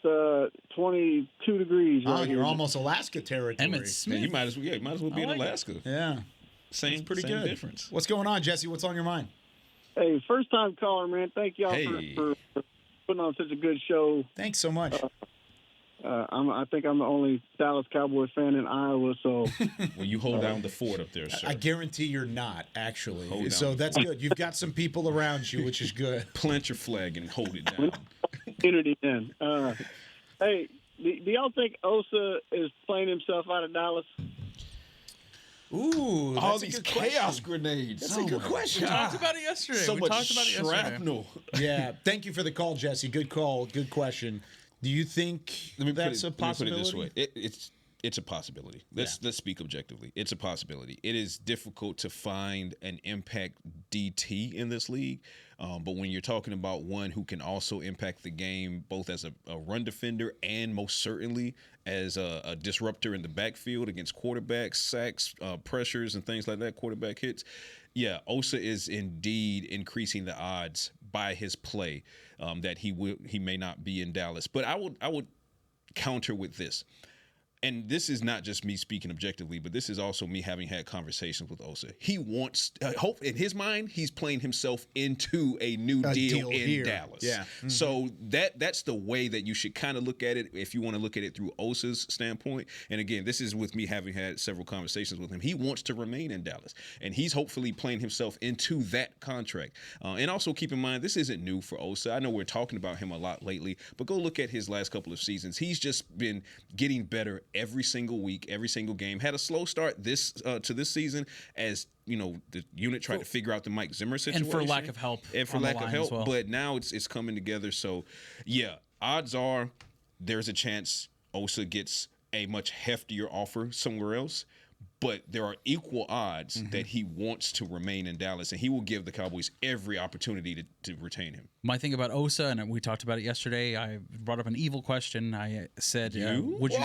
22 degrees Oh, right here. you're almost Alaska territory. Emmett Yeah, Smith. you might as well be in Alaska. Yeah, Same, pretty same good. difference. What's going on, Jesse? What's on your mind? Hey, first time caller, man. Thank y'all Hey. for putting on such a good show. Thanks so much. I think I'm the only Dallas Cowboys fan in Iowa, so Well, you hold down the fort up there, sir. I guarantee you're not, actually. Hold So down. that's good. You've got some people around you, which is good. Plant your flag and hold it down. unity then. Hey, do y'all think Osa is playing himself out of Dallas? Ooh, that's All a these good chaos question. grenades. That's a good question. We talked about it yesterday. So we much talked about it yesterday. shrapnel. Yeah, thank you for the call, Jesse. Good call. Good question. Do you think that's a possibility? Let me put it this way. It's a possibility. Let's speak objectively. It's a possibility. It is difficult to find an impact DT in this league, but when you're talking about one who can also impact the game both as a run defender and most certainly as a disruptor in the backfield against quarterbacks, sacks, pressures, and things like that, quarterback hits. Yeah, Osa is indeed increasing the odds by his play that he may not be in Dallas. But I would counter with this. And this is not just me speaking objectively, but this is also me having had conversations with Osa. He wants, hope in his mind, he's playing himself into a new deal in here. Dallas. Yeah. Mm-hmm. So that's the way that you should kind of look at it if you want to look at it through Osa's standpoint. And again, this is with me having had several conversations with him. He wants to remain in Dallas, and he's hopefully playing himself into that contract. And also keep in mind, this isn't new for Osa. I know we're talking about him a lot lately, but go look at his last couple of seasons. He's just been getting better every single week, every single game. Had a slow start to this season as the unit tried to figure out the Mike Zimmer situation. And for lack of help. But now it's coming together. So, yeah, odds are there's a chance Osa gets a much heftier offer somewhere else. But there are equal odds that he wants to remain in Dallas, and he will give the Cowboys every opportunity to retain him. My thing about Osa, and we talked about it yesterday, I brought up an evil question. I said, would you?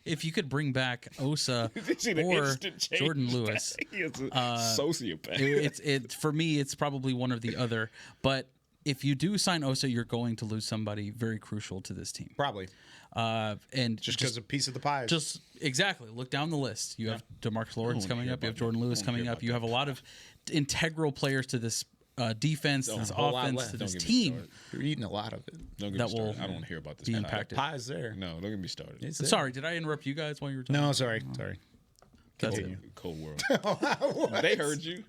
If you could bring back Osa or Jordan Lewis, He is a sociopath. It's for me, it's probably one or the other. But if you do sign Osa, you're going to lose somebody very crucial to this team. Probably. And just because a piece of the pie. Just exactly. Look down the list. You have DeMarcus Lawrence coming up. You have Jordan Lewis coming up. You have a lot of integral players to this defense, this offense, to this team. You're eating a lot of it. Don't get me started. I don't want to hear about this. Be impacted. Pie's there. No, don't get me started. Sorry, did I interrupt you guys while you were talking? No, sorry. That's Cold world. They heard you.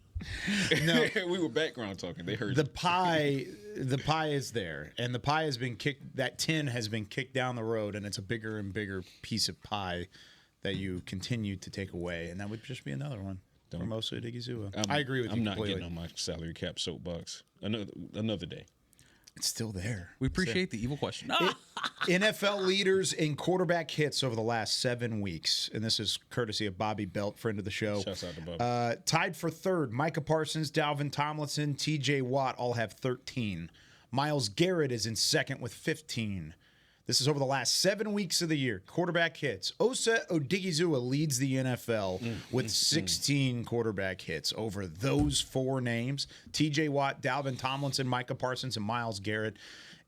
No, we were background talking. They heard the pie. The pie is there, and the pie has been kicked. That tin has been kicked down the road, and it's a bigger and bigger piece of pie that you continue to take away, and that would just be another one. From Osa Odigizua. I agree with you. I'm not completely. getting on my salary cap soapbox. Another day. It's still there. We appreciate the evil question. NFL leaders in quarterback hits over the last 7 weeks. And this is courtesy of Bobby Belt, friend of the show. Shouts out to Bobby. Tied for third, Micah Parsons, Dalvin Tomlinson, TJ Watt all have 13. Myles Garrett is in second with 15. This is over the last 7 weeks of the year. Quarterback hits. Osa Odigizua leads the NFL with 16 quarterback hits over those four names. TJ Watt, Dalvin Tomlinson, Micah Parsons, and Myles Garrett.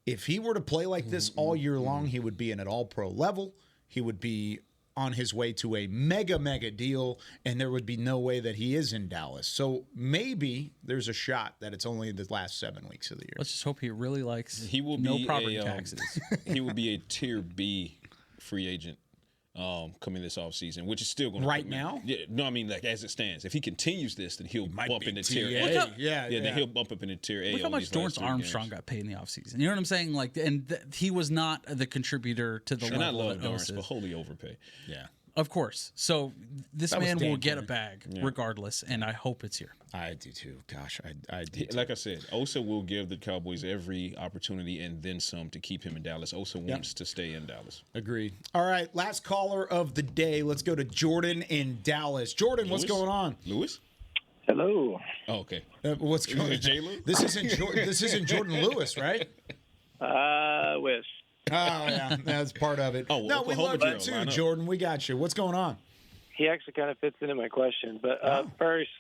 If he were to play like this all year long, he would be in an all-pro level. He would be on his way to a mega deal, and there would be no way that he is in Dallas. So maybe there's a shot that it's only the last 7 weeks of the year. Let's just hope he really likes no property taxes. He will be a tier B free agent coming this offseason, which is still going to right now. Yeah, no, I mean like as it stands. If he continues this, then he'll bump into tier A. Then he'll bump up into tier A. Look how much Dorrance Armstrong got paid in the offseason. You know what I'm saying? Like, and he was not the contributor to the level. And I love that Dorrance, Osa but is. wholly overpay. Yeah. Of course. So this That was man will Dan get a Quinn. bag regardless, and I hope it's here. I do too. Gosh, I do. Too. Like I said, Osa will give the Cowboys every opportunity and then some to keep him in Dallas. Osa wants to stay in Dallas. Agreed. All right, last caller of the day. Let's go to Jordan in Dallas. Jordan, what's going on? Lewis? Hello. Oh, okay. What's going on? J-Lo? This isn't Jordan Lewis, right? Wish. Oh, yeah, that's part of it. Oh, no, we Oklahoma love you drill, too, line up. Jordan. We got you. What's going on? He actually kind of fits into my question. But first,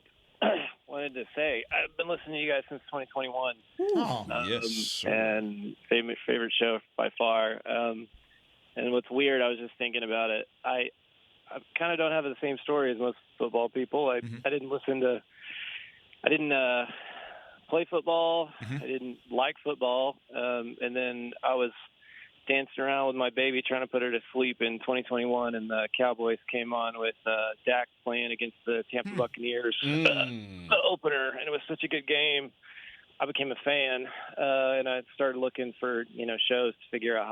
wanted to say, I've been listening to you guys since 2021. Oh, yes. And favorite show by far. And what's weird, I was just thinking about it. I kind of don't have the same story as most football people. I didn't play football. I didn't like football. And then I was dancing around with my baby trying to put her to sleep in 2021, and the Cowboys came on with Dak playing against the Tampa Buccaneers the opener, and it was such a good game. I became a fan, and I started looking for shows to figure out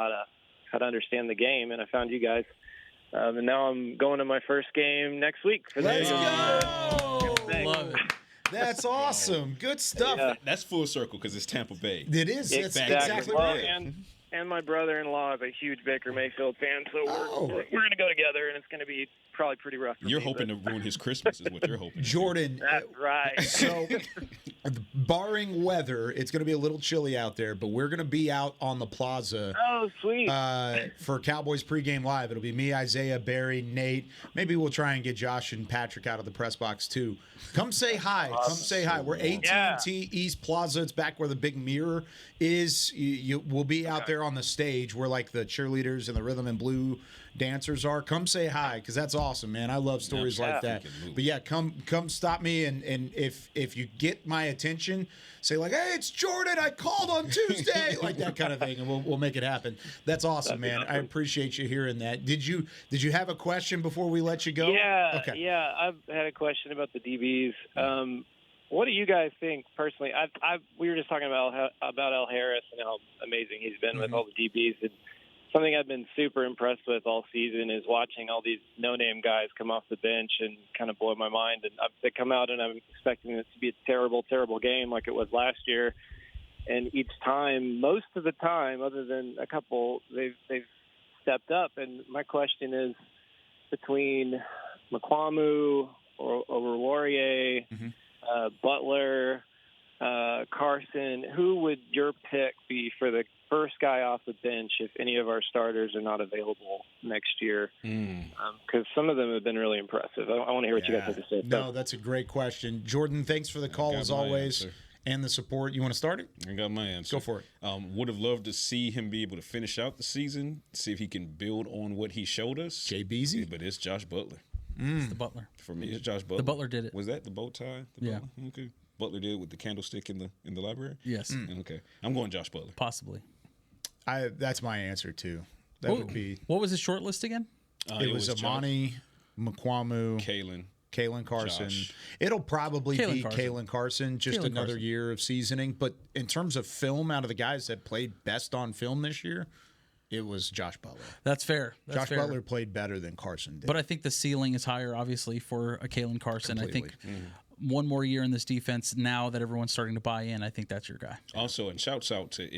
how to understand the game, and I found you guys. And now I'm going to my first game next week. Let's go! Love it. That's awesome. Good stuff. Yeah. That's full circle because it's Tampa Bay. It is. That's exactly Well, right. And my brother-in-law is a huge Baker Mayfield fan, so we're going to go together, and it's going to be probably pretty rough. You're hoping to ruin his Christmas is what you're hoping. Jordan. That's right. So, barring weather, it's going to be a little chilly out there, but we're going to be out on the plaza. Oh, sweet. For Cowboys pregame live. It'll be me, Isaiah, Barry, Nate. Maybe we'll try and get Josh and Patrick out of the press box too. Come say hi. Come say hi. We're AT&T East Plaza. It's back where the big mirror is. We'll be out there on the stage where like the cheerleaders and the rhythm and blue dancers are. Come say hi because that's awesome, man. I love stories like that. But yeah, come stop me and if you get my attention, say like, hey, it's Jordan. I called on Tuesday, like that kind of thing, and we'll make it happen. That's awesome, man. I appreciate you hearing that. Did you have a question before we let you go? Yeah. Okay. Yeah, I've had a question about the DBs. What do you guys think personally? We were just talking about El Harris and how amazing he's been with all the DBs. And something I've been super impressed with all season is watching all these no-name guys come off the bench and kind of blow my mind. And they come out, and I'm expecting this to be a terrible, terrible game like it was last year. And each time, most of the time, other than a couple, they've stepped up. And my question is, between McQuamu or Laurier, Butler, Carson, who would your pick be for the first guy off the bench if any of our starters are not available next year? Because some of them have been really impressive. I want to hear what you guys have to say. No, that's a great question. Jordan, thanks for the call as always. And the support. You want to start it? I got my answer. Go for it. Would have loved to see him be able to finish out the season, see if he can build on what he showed us. Jay Beasley? But it's Josh Butler. It's the Butler. For me, it's Josh Butler. The Butler did it. Was that the bow tie? Yeah. Butler? Okay. Butler did it with the candlestick in the library? Yes. Okay. I'm going Josh Butler. Possibly. That's my answer, too. That would be. What was his short list again? It was Amani, Mukwamu, Kalen Carson. Josh. It'll probably be Carson. Kalen Carson, just another year of seasoning. But in terms of film, out of the guys that played best on film this year, it was Josh Butler. That's fair. Josh Butler played better than Carson did. But I think the ceiling is higher, obviously, for a Kalen Carson. Completely. I think one more year in this defense, now that everyone's starting to buy in, I think that's your guy. Also, and shouts out to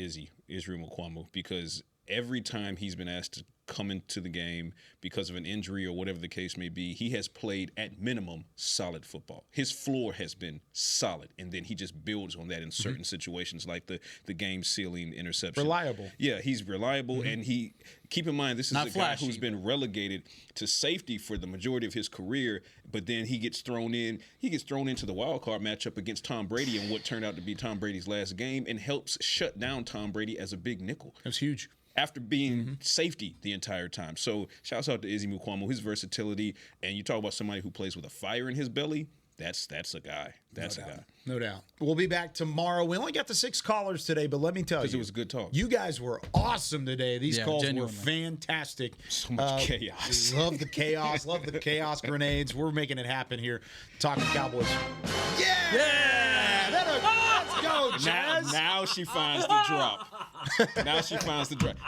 Israel Mukwamu, because every time he's been asked to come into the game because of an injury or whatever the case may be, he has played at minimum solid football. His floor has been solid, and then he just builds on that in certain situations, like the game sealing interception. Reliable. Yeah, he's reliable, and he keep in mind this is Not a flashy, guy who's been relegated to safety for the majority of his career, but then he gets thrown in. He gets thrown into the wild card matchup against Tom Brady in what turned out to be Tom Brady's last game, and helps shut down Tom Brady as a big nickel. That's huge. After being safety the entire time. So shouts out to Izzy Mukwamu, his versatility, and you talk about somebody who plays with a fire in his belly. That's a guy. That's a guy. No doubt. We'll be back tomorrow. We only got the 6 callers today, but let me tell you. Because it was a good talk. You guys were awesome today. These calls genuinely. were fantastic. So much chaos. Love the chaos. Love the chaos grenades. We're making it happen here. Talking Cowboys. Let's go, Jazz. Now she finds the drop.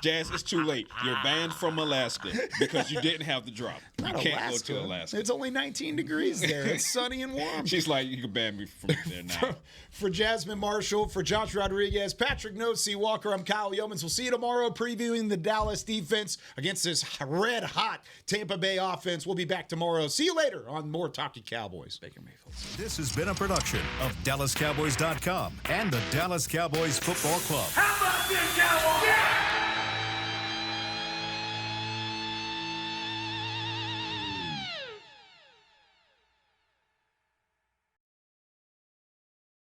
Jazz, it's too late. You're banned from Alaska because you didn't have the drop. Not you can't Alaska. go to Alaska. It's only 19 degrees there. It's sunny and warm. She's like, you can ban me from there now. For Jasmine Marshall, for Josh Rodriguez, Patrik Walker, I'm Kyle Youmans. We'll see you tomorrow previewing the Dallas defense against this red-hot Tampa Bay offense. We'll be back tomorrow. See you later on more Talkin Cowboys. Baker Mayfield. This has been a production of DallasCowboys.com and the Dallas Cowboys Football Club. How about this, Cowboys? Yeah!